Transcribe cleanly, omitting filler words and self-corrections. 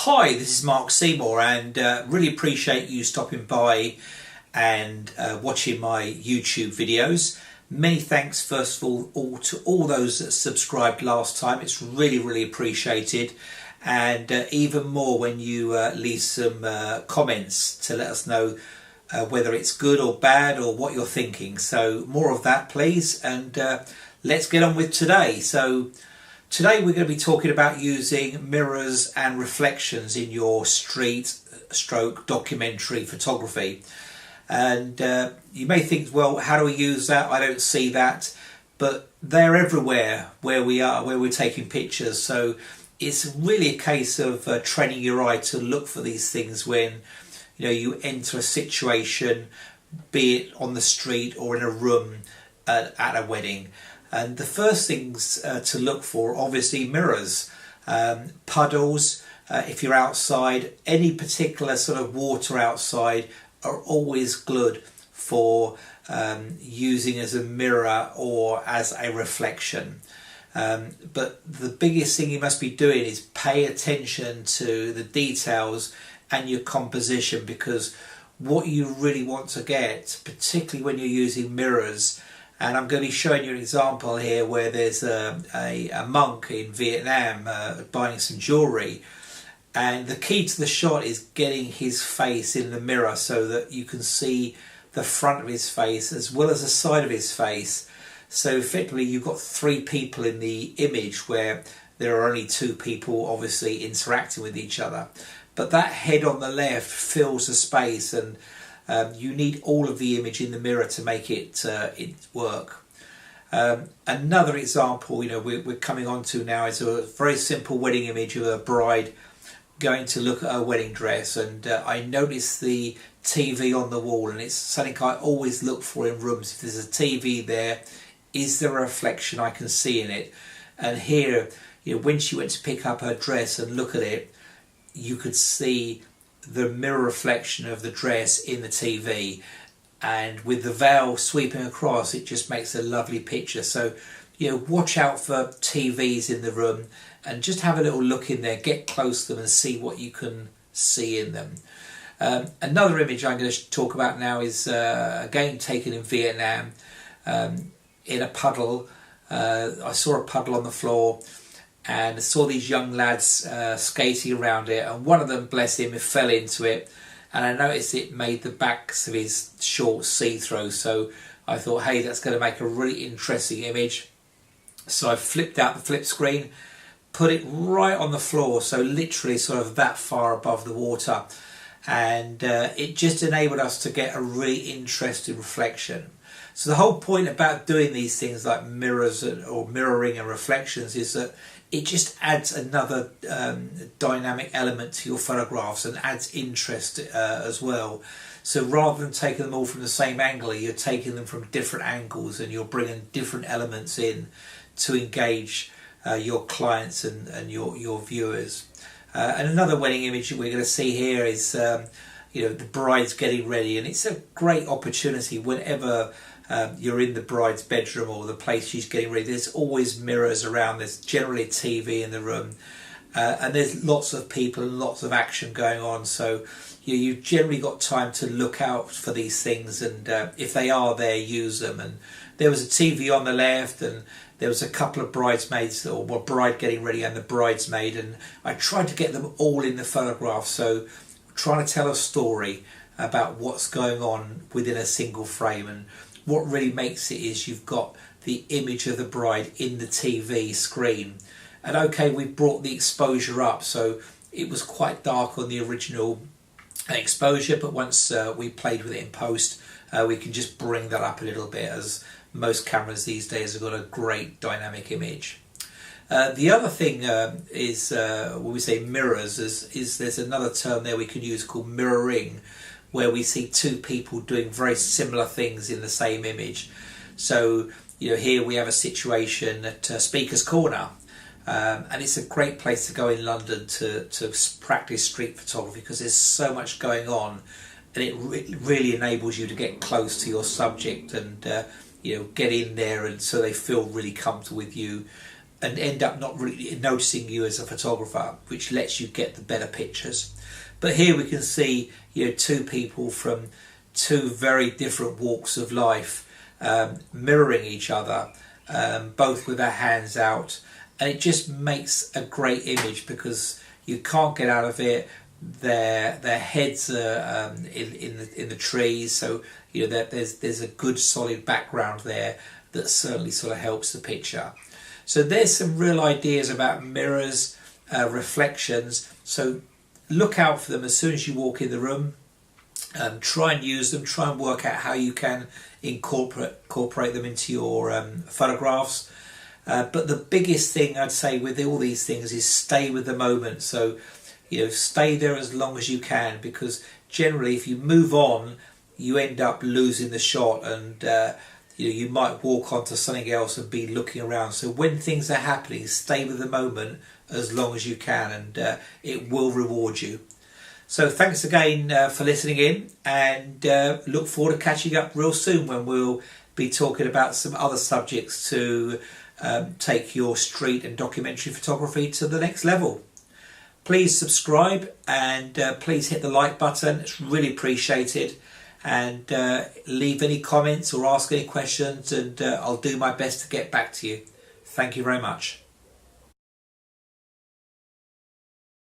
Hi, this is Mark Seymour, and really appreciate you stopping by and watching my YouTube videos. Many thanks first of all to all those that subscribed last time. It's really appreciated, and even more when you leave some comments to let us know whether it's good or bad or what you're thinking. So more of that please, and let's get on with today. So today we're going to be talking about using mirrors and reflections in your street stroke documentary photography. And you may think, well, how do we use that? I don't see that, but they're everywhere where we are, where we're taking pictures. So it's really a case of training your eye to look for these things when you enter a situation, be it on the street or in a room at a wedding. And the first things to look for, obviously, mirrors, puddles. If you're outside, any particular sort of water outside are always good for using as a mirror or as a reflection. But the biggest thing you must be doing is pay attention to the details and your composition, because what you really want to get, particularly when you're using mirrors, and I'm going to be showing you an example here where there's a monk in Vietnam buying some jewellery, and the key to the shot is getting his face in the mirror so that you can see the front of his face as well as the side of his face. So effectively you've got three people in the image where there are only two people obviously interacting with each other. But that head on the left fills the space, and you need all of the image in the mirror to make it work. Another example we're coming on to now is a very simple wedding image of a bride going to look at her wedding dress, and I noticed the TV on the wall, and it's something I always look for in rooms. If there's a TV there, is there a reflection I can see in it? And here, when she went to pick up her dress and look at it, you could see the mirror reflection of the dress in the TV, and with the veil sweeping across, it just makes a lovely picture. So watch out for TVs in the room and just have a little look in there, get close to them and see what you can see in them. Another image I'm going to talk about now is again taken in Vietnam, in a puddle. I saw a puddle on the floor and I saw these young lads skating around it, and one of them, bless him, fell into it, and I noticed it made the backs of his shorts see-through. So I thought, hey, that's going to make a really interesting image. So I flipped out the flip screen, put it right on the floor, so literally sort of that far above the water, and it just enabled us to get a really interesting reflection. So the whole point about doing these things like mirrors or mirroring and reflections is that it just adds another dynamic element to your photographs and adds interest as well. So rather than taking them all from the same angle, you're taking them from different angles, and you're bringing different elements in to engage your clients and your viewers. And another wedding image that we're going to see here is the bride's getting ready, and it's a great opportunity whenever you're in the bride's bedroom or the place she's getting ready. There's always mirrors around, there's generally a TV in the room, and there's lots of people and lots of action going on, so you've generally got time to look out for these things, and if they are there, use them. And there was a TV on the left, and there was a couple of bridesmaids, or bride getting ready and the bridesmaid, and I tried to get them all in the photograph, so trying to tell a story about what's going on within a single frame. And what really makes it is you've got the image of the bride in the TV screen. And okay, we brought the exposure up, so it was quite dark on the original exposure, but once we played with it in post, we can just bring that up a little bit, as most cameras these days have got a great dynamic image. The other thing is when we say mirrors, is there's another term there we can use called mirroring, where we see two people doing very similar things in the same image. So here we have a situation at Speaker's Corner, and it's a great place to go in London to practice street photography, because there's so much going on, and it really enables you to get close to your subject and get in there, and so they feel really comfortable with you. and end up not really noticing you as a photographer, which lets you get the better pictures. But here we can see, two people from two very different walks of life mirroring each other, both with their hands out, and it just makes a great image because you can't get out of it. Their heads are in the trees, so there's a good solid background there that certainly sort of helps the picture. So there's some real ideas about mirrors, reflections. So look out for them as soon as you walk in the room. Try and use them. Try and work out how you can incorporate them into your photographs. But the biggest thing I'd say with all these things is stay with the moment. So stay there as long as you can, because generally if you move on, you end up losing the shot, and you might walk onto something else and be looking around. So when things are happening, stay with the moment as long as you can, and it will reward you. So thanks again for listening in, and look forward to catching up real soon when we'll be talking about some other subjects to take your street and documentary photography to the next level. Please subscribe, and please hit the like button. It's really appreciated. And leave any comments or ask any questions, and I'll do my best to get back to you. Thank you very much.